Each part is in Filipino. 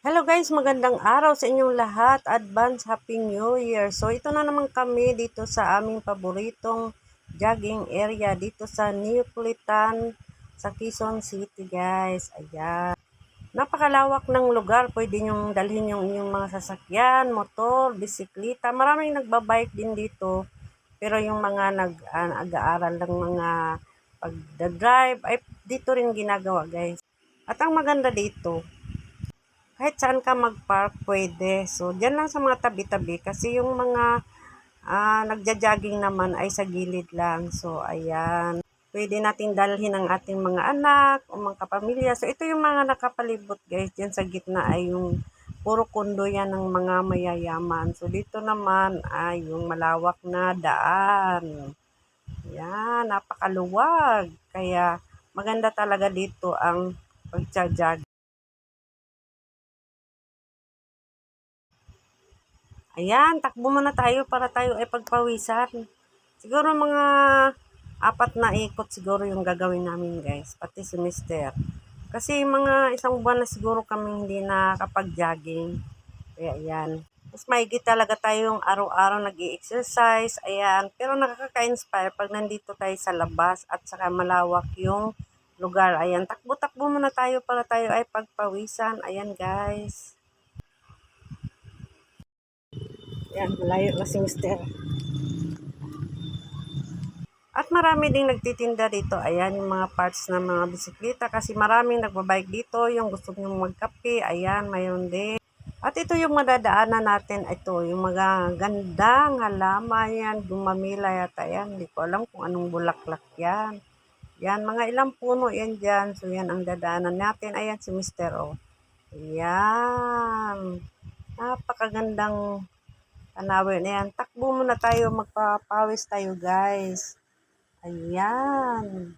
Hello guys, magandang araw sa inyong lahat. Advance Happy New Year. So ito na naman kami dito sa aming paboritong jogging area dito sa Neapolitan sa Quezon City guys. Ayan. Napakalawak ng lugar. Pwede nyong dalhin yung inyong mga sasakyan, motor, bisikleta. Maraming nagbabike din dito. Pero yung mga nag-aaral ng mga pag-drive ay dito rin ginagawa guys. At ang maganda dito, kahit saan ka mag-park pwede. So, diyan lang sa mga tabi-tabi kasi yung mga nagja-jogging naman ay sa gilid lang. So, ayan. Pwede nating dalhin ang ating mga anak o mga kapamilya. So, ito yung mga nakapalibot guys. Diyan sa gitna ay yung puro kondo yan ng mga mayayaman. So, dito naman ay yung malawak na daan. Yan, napakaluwag. Kaya, maganda talaga dito ang pagja-jog. Ayan, takbo muna tayo para tayo ay pagpawisan. Siguro mga 4 na ikot siguro yung gagawin namin guys, pati si Mister. Kasi mga 1 buwan na siguro kami hindi nakapag-jogging. Kaya ayan. Mas maigi talaga tayong araw-araw nag-i-exercise. Ayan. Pero nakaka-inspire pag nandito tayo sa labas at saka malawak yung lugar. Ayan. Takbo-takbo muna tayo para tayo ay pagpawisan. Ayan guys. Ayan, malayo na si Mister. At marami ding nagtitinda dito. Ayan yung mga parts ng mga bisikleta kasi maraming nagbabike dito. Yung gusto nyo magkape, ayan, mayroon din. At ito yung madadaanan natin. Ito, yung mga gandang halaman yan. Gumamila yata yan. Hindi ko alam kung anong bulaklak yan. Yan, mga ilang puno yan dyan. So, yan ang dadaanan natin. Ayan si Mister O. Ayan. Napakagandang tanawin. Ayan, takbo muna tayo. Magpapawis tayo, guys. Ayan.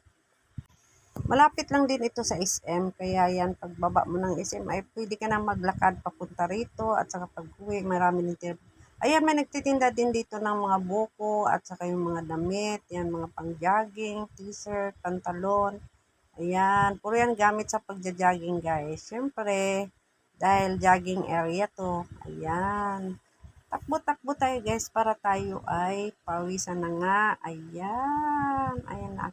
Malapit lang din ito sa SM, kaya yan, pagbaba mo ng SM ay pwede ka na maglakad papunta rito at saka pag-uwi, marami din. Ayan, may nagtitinda din dito ng mga buko at saka yung mga damit, yan, mga pang-jogging, t-shirt, pantalon. Ayan, puro yan gamit sa pagja-jogging guys. Siyempre, dahil jogging area to, ayan. Takbo-takbo tayo guys para tayo ay pawisan na nga. Ayan, ayan na.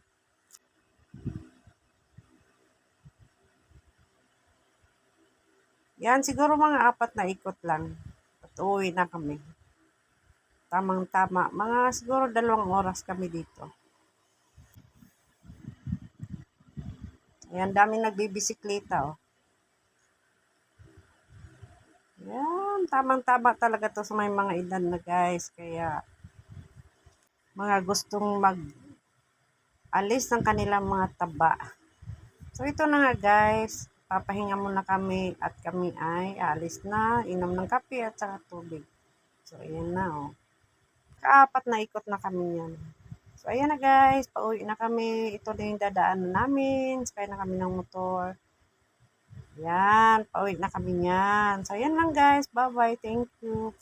Yan, siguro mga 4 na ikot lang. At uwi na kami. Tamang-tama. Mga siguro 2 oras kami dito. Ayan, daming nagbibisikleta, oh. Yan, tamang-tama talaga to sa may mga edad na guys. Kaya, mga gustong mag-alis ng kanilang mga taba. So, ito na nga guys. Papahinga muna kami at kami ay alis na. Inom ng kape at saka tubig. So, ayan na, oh. 4 na ikot na kami yan. So, ayan na guys, pauwi na kami. Ito na yung dadaanan namin. Sakay na kami ng motor. Yan, pauwi na kami yan. So, ayan lang guys. Bye-bye. Thank you.